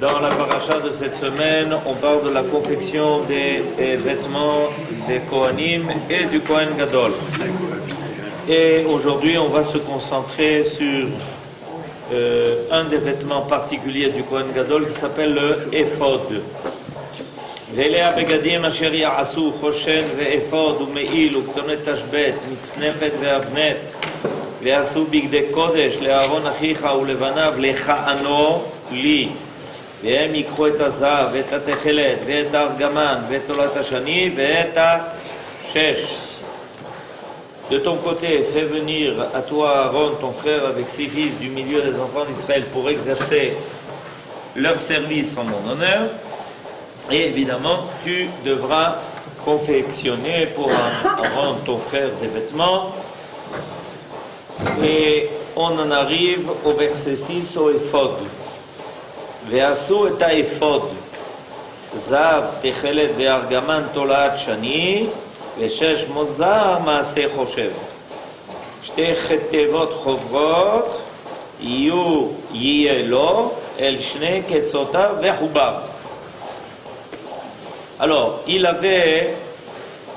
Dans la paracha de cette semaine, on parle de la confection des vêtements des Kohanim et du Kohen Gadol. Et aujourd'hui, on va se concentrer sur un des vêtements particuliers du Kohen Gadol qui s'appelle le Ephod. ואלה הבגדים אשר יעשו חושן ואפוד ומעיל וכתונת תשבץ מצנפת ואבנת ועשו בגדי קודש לאהרון אחיך ולבניו לכהנו לי והם ייקחו את הזהב ואת התכלת ואת הארגמן ואת תולת השני ואת השש. De ton côté, fais venir à toi Aaron, ton frère, avec ses fils du milieu des enfants d'Israël pour exercer leur service en mon honneur. Et évidemment, tu devras confectionner pour Aaron, ton frère, des vêtements. Et on en arrive au verset 6, au Ephod. Ve'asu et ha'ephod, zav, techelet, ve'argaman, tolat, shani, ve'shesh mozar, ma'aseh choshev. Shte chetevot chovrot, yeh lo, el shne ketzotav, ve'chubav. Alors, il avait,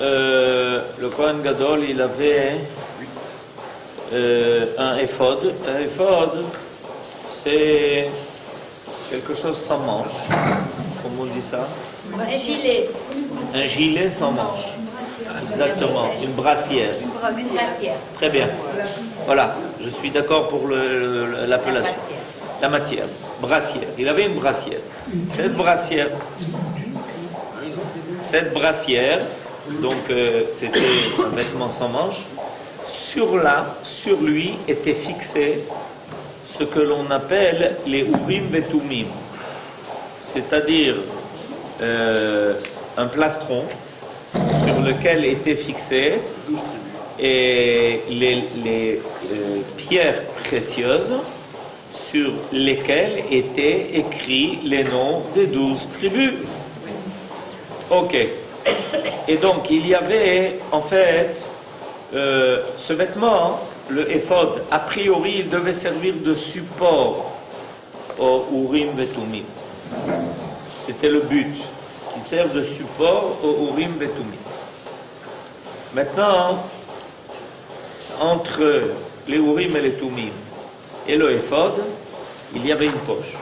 le Kohen Gadol, il avait un éphod. Un éphod, c'est quelque chose sans manche. Comment on dit ça? Un gilet. Un gilet sans manche. Exactement, une brassière. Une brassière. Très bien. Voilà, je suis d'accord pour l'appellation. La matière. Brassière. Il avait une brassière. Cette brassière, donc c'était un vêtement sans manche, sur lui était fixé ce que l'on appelle les Urim et Tumim, c'est-à-dire un plastron sur lequel étaient fixées et les pierres précieuses sur lesquelles étaient écrits les noms des 12 tribus. Ok. Et donc, il y avait, en fait, ce vêtement, le éphod, a priori, il devait servir de support au Urim et Tumim. C'était le but, qu'il serve de support au Urim et Tumim. Maintenant, entre les Urim et les Tumim et le éphod, il y avait une poche.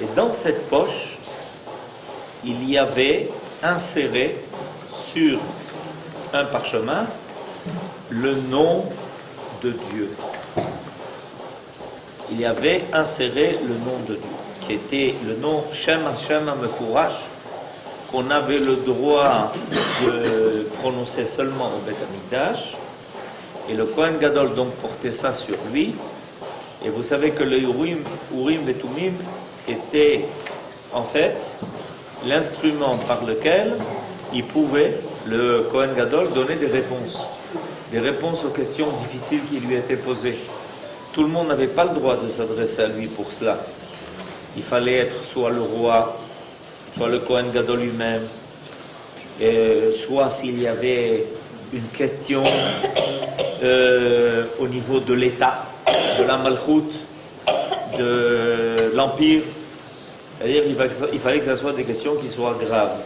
Et dans cette poche, il y avait inséré sur un parchemin le nom de Dieu. Il y avait inséré le nom de Dieu, qui était le nom Shem Hashem HaMefourash, qu'on avait le droit de prononcer seulement au Beth Amikdash. Et le Kohen Gadol donc portait ça sur lui. Et vous savez que le Urim et Tumim était en fait l'instrument par lequel il pouvait, le Kohen Gadol, donner des réponses aux questions difficiles qui lui étaient posées. Tout le monde n'avait pas le droit de s'adresser à lui pour cela. Il fallait être soit le roi, soit le Kohen Gadol lui-même, soit s'il y avait une question au niveau de l'État, de la Malchoute, de l'Empire. C'est-à-dire qu'il fallait que ce soit des questions qui soient graves.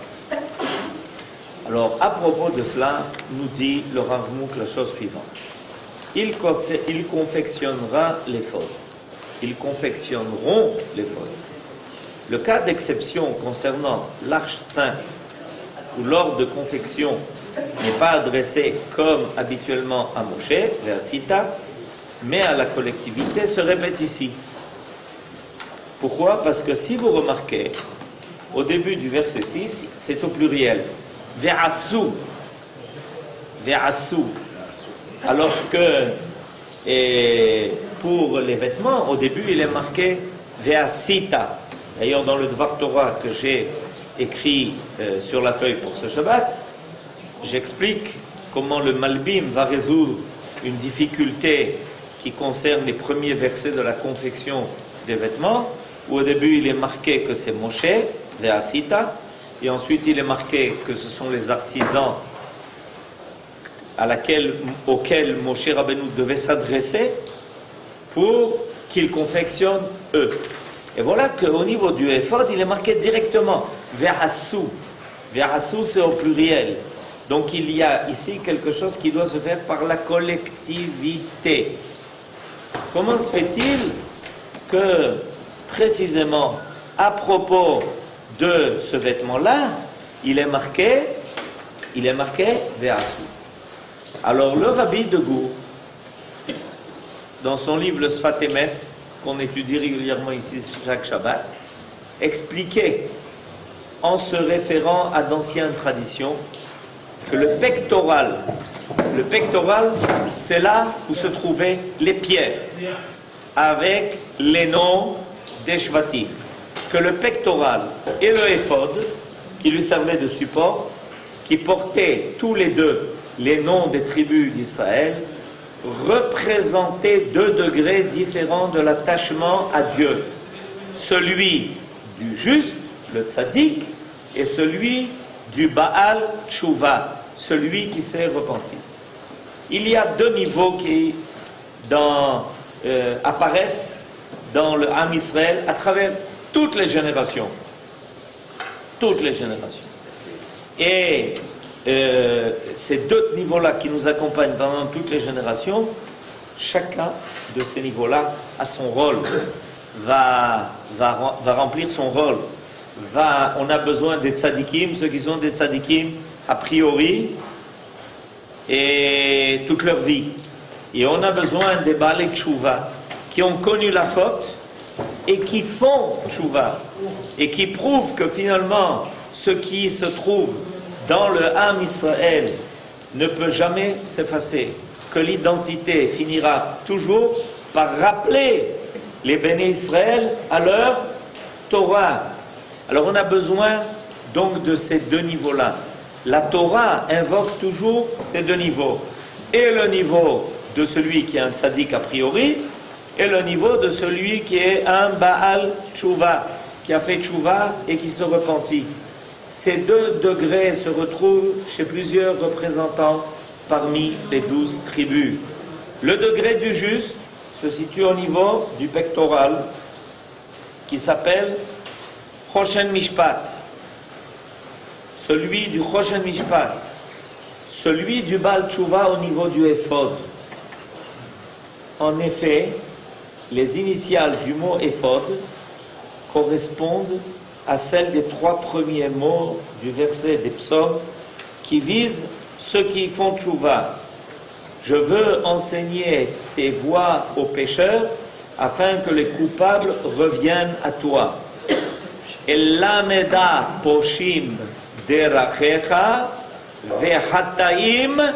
Alors, à propos de cela, nous dit le Rav Mouk la chose suivante. Il confectionnera l'éphod. Ils confectionneront l'éphod. Le cas d'exception concernant l'Arche Sainte, où l'ordre de confection n'est pas adressé comme habituellement à Moshe, vers Sita, mais à la collectivité, se répète ici. Pourquoi? Parce que si vous remarquez, au début du verset 6, c'est au pluriel. Ve'asu. Ve'asu. Alors que pour les vêtements, au début, il est marqué Ve'asita. D'ailleurs, dans le Dvar Torah que j'ai écrit sur la feuille pour ce Shabbat, j'explique comment le Malbim va résoudre une difficulté qui concerne les premiers versets de la confection des vêtements, où au début il est marqué que c'est Moshe, Ve'asita, et ensuite il est marqué que ce sont les artisans auxquels Moshe Rabbeinu devait s'adresser pour qu'ils confectionnent eux. Et voilà qu'au niveau du éphod, il est marqué directement Ve'asu. Ve'asu, c'est au pluriel. Donc il y a ici quelque chose qui doit se faire par la collectivité. Comment se fait-il que, précisément, à propos de ce vêtement-là, il est marqué Ve'asu. Alors le rabbi de Gour, dans son livre le Sfat Emet, qu'on étudie régulièrement ici chaque Shabbat, expliquait, en se référant à d'anciennes traditions, que le pectoral, c'est là où se trouvaient les pierres, avec les noms des shvatim. Que le pectoral et le éphod, qui lui servaient de support, qui portaient tous les deux les noms des tribus d'Israël, représentaient deux degrés différents de l'attachement à Dieu. Celui du juste, le tzaddik, et celui du Baal Tshuva, celui qui s'est repenti. Il y a deux niveaux qui apparaissent dans le Ham Israël à travers toutes les générations. Toutes les générations. Et ces deux niveaux-là qui nous accompagnent pendant toutes les générations, chacun de ces niveaux-là a son rôle, va remplir son rôle. On a besoin des tzadikim, ceux qui sont des tzadikim a priori, et toute leur vie. Et on a besoin des Baalei Tshuva, qui ont connu la faute, et qui font Tshuva, et qui prouvent que finalement, ce qui se trouve dans le Ham Israël ne peut jamais s'effacer, que l'identité finira toujours par rappeler les béné Israël à leur Torah. Alors on a besoin donc de ces deux niveaux-là. La Torah invoque toujours ces deux niveaux. Et le niveau de celui qui est un tzaddik a priori, et le niveau de celui qui est un Baal Tshuva, qui a fait Tshuva et qui se repentit. Ces deux degrés se retrouvent chez plusieurs représentants parmi les 12 tribus. Le degré du juste se situe au niveau du pectoral, qui s'appelle Choshen Mishpat. Celui du Choshen Mishpat. Celui du Baal Tshuva au niveau du éphod. En effet, les initiales du mot éphod correspondent à celles des 3 premiers mots du verset des psaumes qui visent ceux qui font tchouva. Je veux enseigner tes voies aux pécheurs afin que les coupables reviennent à toi. Elameda poshim derachecha vehataim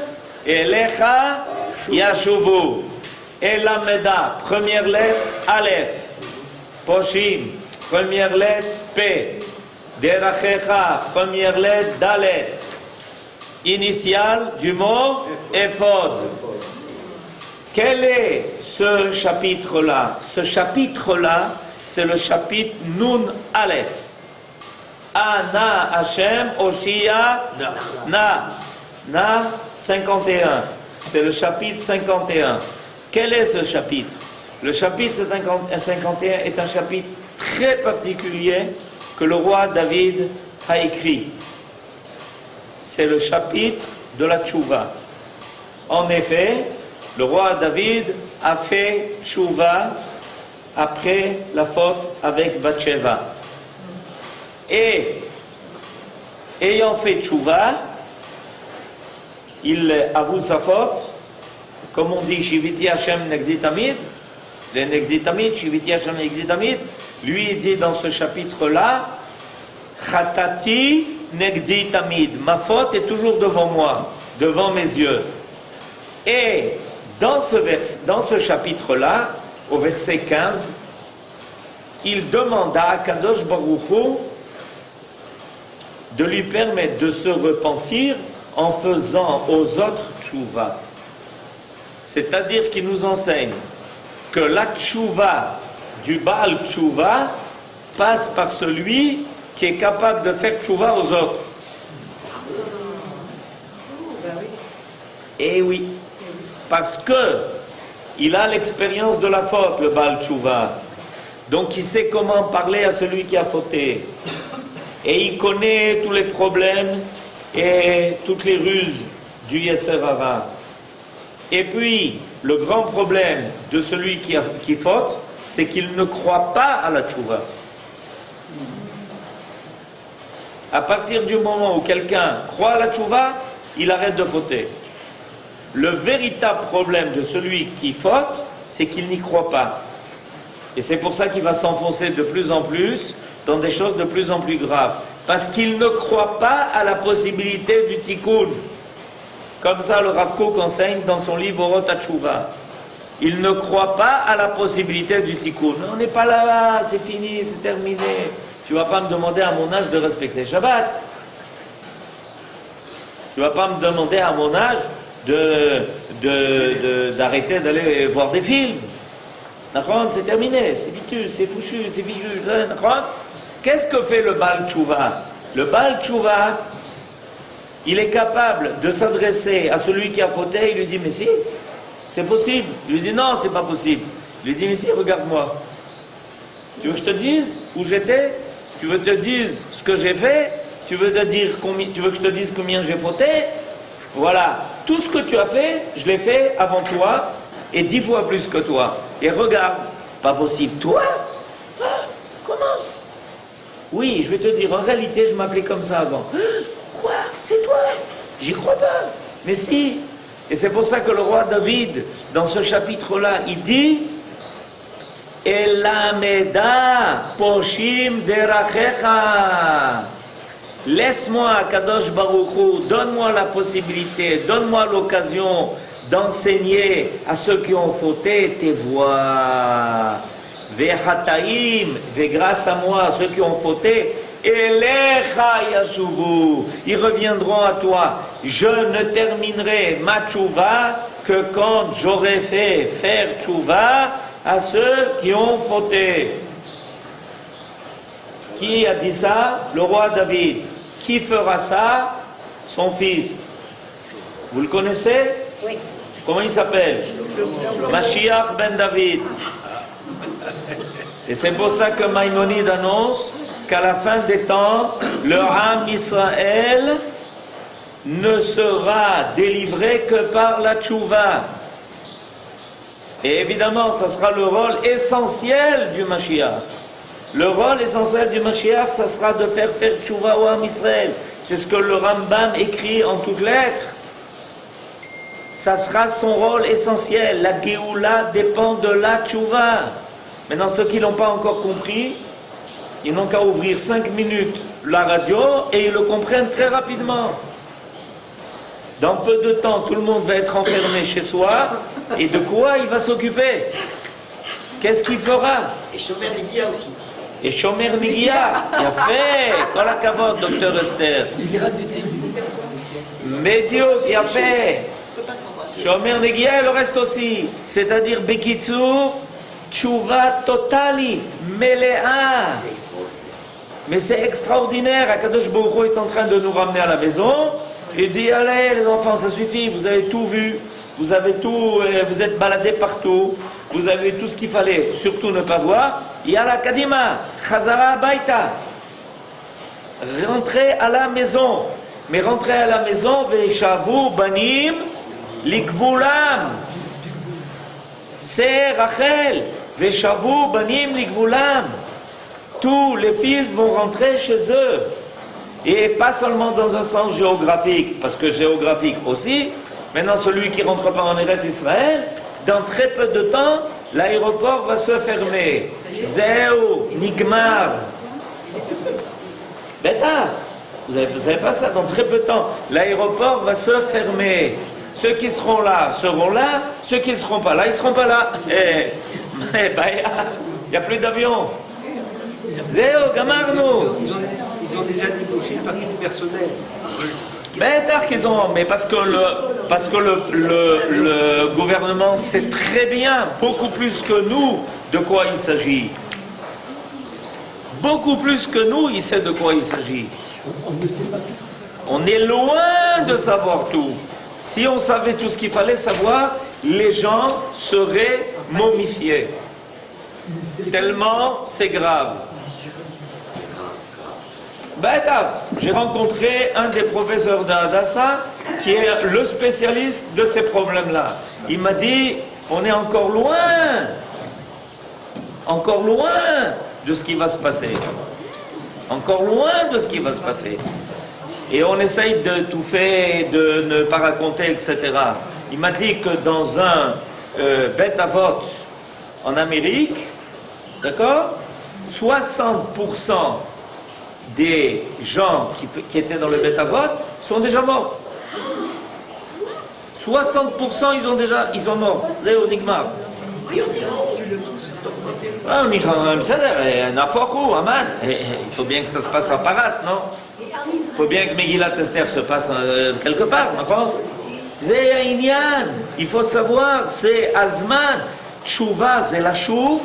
elecha yashuvu. Elameda, première lettre, Aleph. Poshim, première lettre, P. Derachecha, première lettre, Dalet. Initiale du mot Éphod. Quel est ce chapitre-là? Ce chapitre-là, c'est le chapitre Nun Aleph. Ana Hashem Oshia Na 51. C'est le chapitre 51. Quel est ce chapitre? Le chapitre 51 est un chapitre très particulier que le roi David a écrit. C'est le chapitre de la tchouva. En effet, le roi David a fait tchouva après la faute avec Bathsheba. Et ayant fait tchouva, il avoue sa faute, comme on dit Shiviti Hashem Negdi Tamid, les Negdi Tamid, Shiviti Hashem Negdi Tamid, lui il dit dans ce chapitre-là, Chatati Negdi Tamid, ma faute est toujours devant moi, devant mes yeux. Et dans ce chapitre-là, au verset 15, il demanda à Kadosh Baruch Hu de lui permettre de se repentir en faisant aux autres tchouva. C'est-à-dire qu'il nous enseigne que la tchouva du Baal tchouva passe par celui qui est capable de faire tchouva aux autres. Et oui, parce que il a l'expérience de la faute, le Baal tchouva. Donc il sait comment parler à celui qui a fauté. Et il connaît tous les problèmes et toutes les ruses du Yetzer Hara. Et puis, le grand problème de celui qui faute, c'est qu'il ne croit pas à la tchouva. À partir du moment où quelqu'un croit à la tchouva, il arrête de fauter. Le véritable problème de celui qui faute, c'est qu'il n'y croit pas. Et c'est pour ça qu'il va s'enfoncer de plus en plus dans des choses de plus en plus graves. Parce qu'il ne croit pas à la possibilité du tikkun. Comme ça, le Rav Kook enseigne dans son livre Orot HaTshuva. Il ne croit pas à la possibilité du tikkun. On n'est pas là, c'est fini, c'est terminé. Tu ne vas pas me demander à mon âge de respecter Shabbat. Tu ne vas pas me demander à mon âge d'arrêter d'aller voir des films. C'est terminé, c'est vitu, c'est fouchu, c'est viju. Qu'est-ce que fait le Baal Tshuva? Le Baal Tshuva, il est capable de s'adresser à celui qui a fauté, il lui dit, mais si, c'est possible. Il lui dit, non, c'est pas possible. Il lui dit, mais si, regarde-moi. Tu veux que je te dise où j'étais? Tu veux que je te dise ce que j'ai fait? Tu veux que je te dise combien j'ai fauté? Voilà, tout ce que tu as fait, je l'ai fait avant toi, et 10 fois plus que toi. Et regarde, pas possible. Toi? Ah, comment? Oui, je vais te dire, en réalité, je m'appelais comme ça avant. Quoi? C'est toi? J'y crois pas. Mais si. Et c'est pour ça que le roi David, dans ce chapitre-là, il dit Elameda poshim derachecha. Laisse-moi, Kadosh Baruch Hu, donne-moi la possibilité, donne-moi l'occasion d'enseigner à ceux qui ont fauté tes voies. Vehataim, ve grâce à moi, ceux qui ont fauté, Elecha yashuvu, ils reviendront à toi. Je ne terminerai ma tchouva que quand j'aurai fait faire tchouva à ceux qui ont fauté. Qui a dit ça? Le roi David. Qui fera ça? Son fils. Vous le connaissez? Oui. Comment il s'appelle? Mashiach ben David. Et c'est pour ça que Maïmonide annonce qu'à la fin des temps, le Ham Israël ne sera délivré que par la tchouva. Et évidemment, ça sera le rôle essentiel du Mashiach. Le rôle essentiel du Mashiach, ça sera de faire tchouva au Ham Israël. C'est ce que le Rambam écrit en toutes lettres. Ça sera son rôle essentiel. La Géoula dépend de la tchouva. Maintenant, ceux qui ne l'ont pas encore compris, ils n'ont qu'à ouvrir 5 minutes la radio et ils le comprennent très rapidement. Dans peu de temps, tout le monde va être enfermé chez soi. Et de quoi il va s'occuper? Qu'est-ce qu'il fera? Et Shomer Negia aussi. Et Shomer Negia, il a fait. Kol hakavod, docteur Esther. Il ira du TV. Médio, il a fait. Shomer Negia et le reste aussi. C'est-à-dire, Bekitsur, tchouva totalit, meléa. Mais c'est extraordinaire. Akadosh Baruch Hu est en train de nous ramener à la maison. Il dit, allez les enfants, ça suffit, vous avez tout vu. Vous avez tout, vous êtes baladés partout. Vous avez tout ce qu'il fallait, surtout ne pas voir. Yala Kadima, Chazara Baita. Rentrez à la maison. Mais rentrez à la maison, Veshavu Banim, Likvulam. C'est Rachel. Veshavu Banim, Likvulam. Tous les fils vont rentrer chez eux. Et pas seulement dans un sens géographique, parce que géographique aussi. Maintenant, celui qui ne rentre pas en Eretz Israël, dans très peu de temps, l'aéroport va se fermer. Zéo, Nigmar. Bêta, vous savez pas ça? Dans très peu de temps, l'aéroport va se fermer. Ceux qui seront là, ceux qui ne seront pas là, ils ne seront pas là. Il n'y a plus d'avion. Zéo, Gamarno. Ils ont déjà débauché une partie du personnel. Tard qu'ils ont, mais parce que le gouvernement sait très bien, beaucoup plus que nous, de quoi il s'agit. Beaucoup plus que nous, il sait de quoi il s'agit. On est loin de savoir tout. Si on savait tout ce qu'il fallait savoir, les gens seraient momifiés. Tellement c'est grave. J'ai rencontré un des professeurs d'Hadassah qui est le spécialiste de ces problèmes-là. Il m'a dit, on est encore loin de ce qui va se passer. Encore loin de ce qui va se passer. Et on essaye de tout faire, de ne pas raconter, etc. Il m'a dit que dans un Beth Avot en Amérique, d'accord, 60% des gens qui étaient dans le Beth Avot sont déjà morts. 60% ils sont morts. C'est au Nigmar. En Iran, il faut bien que ça se passe en Paras, non? Il faut bien que Megillat Esther se passe quelque part, d'accord? Il faut savoir, c'est Azman. Tshuva, c'est la chouv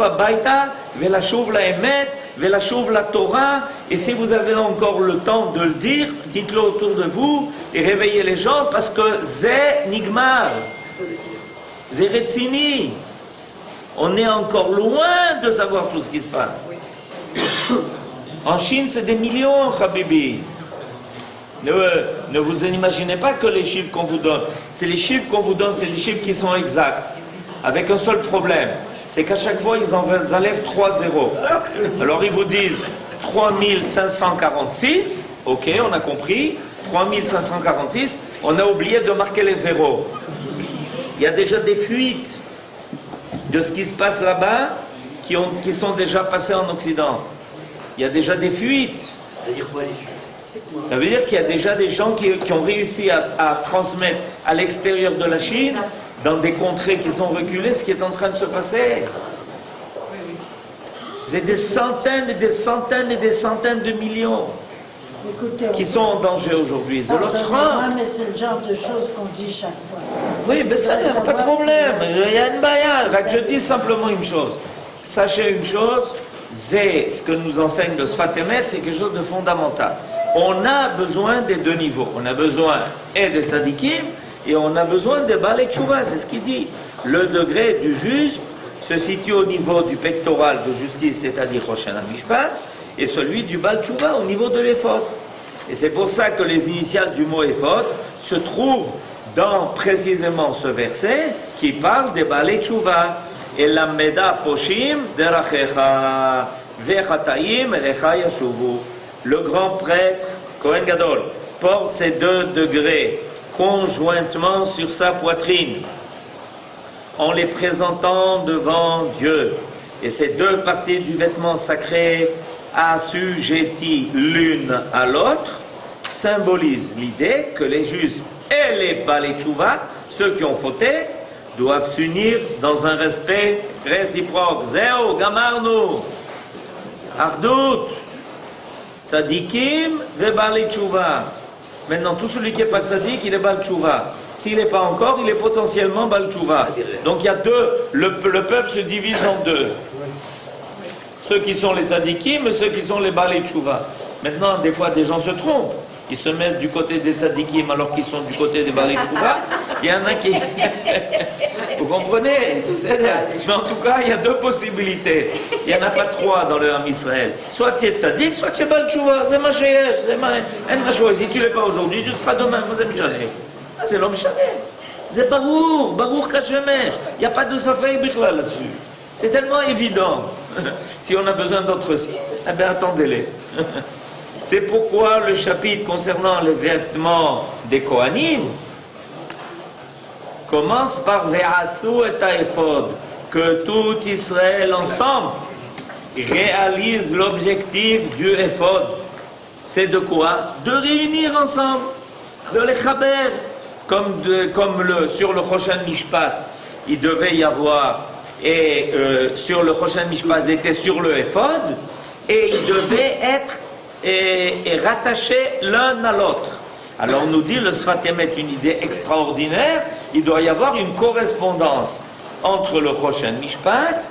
abaita, ve la chouv la emet, ve la chouv la Torah. Et si vous avez encore le temps de le dire, dites-le autour de vous et réveillez les gens parce que c'est Nigmar, c'est Retzini. On est encore loin de savoir tout ce qui se passe. En Chine, c'est des millions, Habibi. Ne vous imaginez pas que les chiffres qu'on vous donne, c'est les chiffres qu'on vous donne, c'est des chiffres qui sont exacts. Avec un seul problème, c'est qu'à chaque fois, ils enlèvent 3 zéros. Alors, ils vous disent 3546, ok, on a compris, 3546, on a oublié de marquer les zéros. Il y a déjà des fuites de ce qui se passe là-bas qui sont déjà passées en Occident. Il y a déjà des fuites. C'est-à-dire quoi les fuites? Ça veut dire qu'il y a déjà des gens qui ont réussi à transmettre à l'extérieur de la Chine, dans des contrées qui sont reculées, ce qui est en train de se passer. C'est des centaines et des centaines et des centaines de millions qui sont en danger aujourd'hui. C'est l'autre rang. Mais c'est le genre de choses qu'on dit chaque fois. Oui, mais ça, il n'y a pas de problème. Il y a une baïa. Je dis simplement une chose. Sachez une chose, c'est ce que nous enseigne le Sfat Emet, c'est quelque chose de fondamental. On a besoin des deux niveaux. On a besoin et des tzadikim, et on a besoin des balei tshuva, c'est ce qu'il dit. Le degré du juste se situe au niveau du pectoral de justice, c'est-à-dire Rosh Mishpat, et celui du bal tshuva au niveau de l'éphod. Et c'est pour ça que les initiales du mot éphod se trouvent dans précisément ce verset qui parle des balei tshuva. Et la meda poshim derachecha vechataim elecha yashuvu. Le grand prêtre Kohen Gadol porte ces 2 degrés conjointement sur sa poitrine, en les présentant devant Dieu. Et ces 2 parties du vêtement sacré, assujetties l'une à l'autre, symbolisent l'idée que les justes et les balei tshuva, ceux qui ont fauté, doivent s'unir dans un respect réciproque. Zéo, gamarnu, ardout, tzadikim, ve balei tshuva. Maintenant, tout celui qui n'est pas tzaddik, il est bal tshuva. S'il n'est pas encore, il est potentiellement bal tshuva. Donc il y a 2, le peuple se divise en 2. Ceux qui sont les tzadikim et ceux qui sont les balei tshuva. Maintenant, des fois, des gens se trompent. Ils se mettent du côté des tzadikim alors qu'ils sont du côté des balei tshuva. Il y en a qui... Vous comprenez? Mais en tout cas, il y a 2 possibilités. Il n'y en a pas 3 dans le Ham Israël. Soit tu es tzaddik, soit tu es bal tshuva. C'est ma chérie. Si tu ne l'es pas aujourd'hui, tu seras demain. Vous aimez jamais. C'est l'homme jamais. C'est barour kashemesh. Il n'y a pas de safek bichlal là-dessus. C'est tellement évident. Si on a besoin d'autres signes, eh bien attendez-les. C'est pourquoi le chapitre concernant les vêtements des Kohanim commence par Ve'asu et Taïfod, que tout Israël ensemble réalise l'objectif du Ephod. C'est de quoi? De réunir ensemble, de les chaber, sur le Choshen Mishpat, il devait y avoir, et sur le Choshen Mishpat, était sur le Ephod, et ils devaient être rattachés l'un à l'autre. Alors on nous dit, le Sfat Emet est une idée extraordinaire, il doit y avoir une correspondance entre le Choshen Mishpat,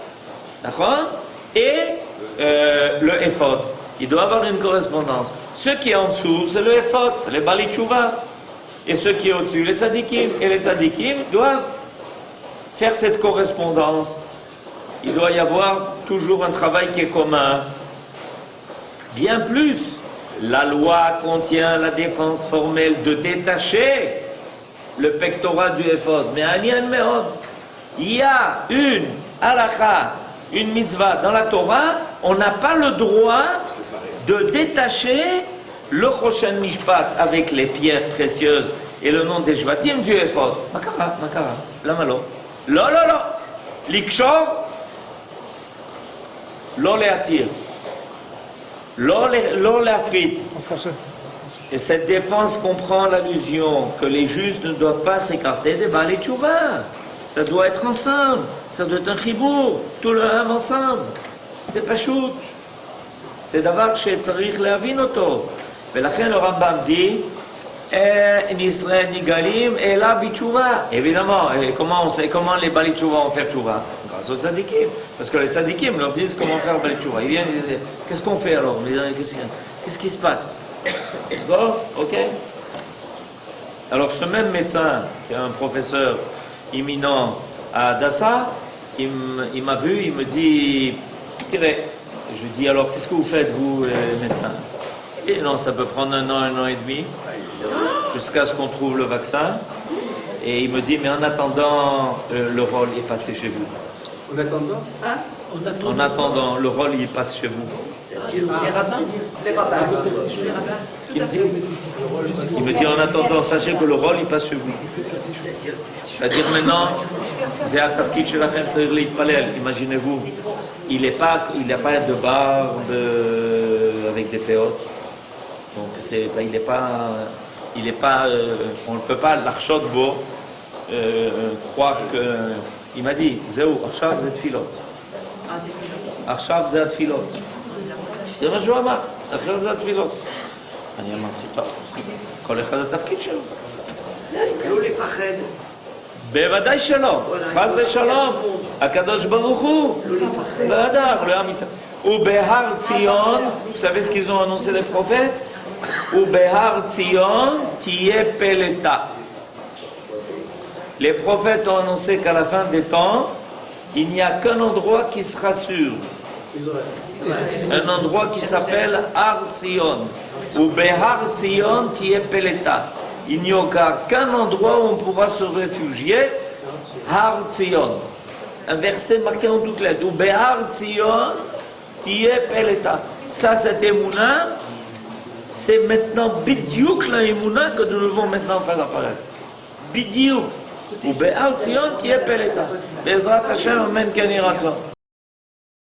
d'accord, et le Ephod. Il doit y avoir une correspondance. Ce qui est en dessous, c'est le Ephod, c'est les balei tshuva. Et ce qui est au-dessus, les tzadikim. Et les tzadikim doivent faire cette correspondance il doit y avoir toujours un travail qui est commun. Bien plus, la loi contient la défense formelle de détacher le pectoral du éphod. Mais il y a une halakha, une mitzvah dans la Torah, on n'a pas le droit de détacher le Choshen Mishpat avec les pierres précieuses et le nom des Shvatim du éphod. Makara, lama lo. Lo. L'ikshor, lo leatir. Lo leafrit. En français. Et cette défense comprend l'allusion que les justes ne doivent pas s'écarter des Baalei Teshuvah. Ça doit être ensemble, ça doit être un chibour, tout le même ensemble. C'est pas shoot. C'est d'avoir chez Tzarich Leavin Oto. ולכן le Rambam dit En Israël Nigalim et la Bitchouva. Évidemment, et comment les Baalei Teshuvah vont faire Teshuvah? Grâce aux tzadikim. Parce que les tzadikim leur disent comment faire Baalei Teshuvah. Ils viennent et disent qu'est-ce qu'on fait alors? Qu'est-ce qui se passe? Bon, ok. Alors ce même médecin, qui est un professeur imminent à Hadassah, il m'a vu, il me dit tirez. Je dis alors qu'est-ce que vous faites vous les médecins? Et non, ça peut prendre un an et demi, jusqu'à ce qu'on trouve le vaccin. Et il me dit mais en attendant, le rôle est passé chez vous. En attendant En attendant, le rôle il passe chez vous. Les rabbins. Ce qu'il me dit. Il me dit en attendant, sachez que le rôle il passe chez vous. C'est-à-dire maintenant, imaginez-vous, il n'a pas de barbe avec des péotes. Donc il est pas, on ne peut pas l'archot beau croire que. Il m'a dit, Zéou, Arshav zet filot. Arshav zet filot. זה מה שהוא אמר, עכשיו זה התפילות. אני אמרתי, טוב, כל אחד התפקיד שלו. לא לפחד. בוודאי שלא, חס ושלום. הקדוש ברוך הוא, בוודאי, לעם ישראל. ובהר ציון, vous savez ce qu'ils ont annoncé les prophètes? ובהר ציון תהיה פלטה. Les prophètes ont annoncé qu'à la fin des temps, il n'y a qu'un endroit qui sera sûr. Un endroit qui s'appelle Har Tzion. Ou Behar Tzion Tiye Peleta. Il n'y aura qu'un endroit où on pourra se réfugier, Har Tzion. Un verset marqué en toutes lettres. Ou Behar Tzion Tiye Peleta. Ça, cette émouna, c'est maintenant Bidiouk la émouna que nous devons maintenant faire apparaître. Bidiouk. Ou Behar Tzion Tiye Peleta. Bezrat Hashem, Amen, Kani Ratzon.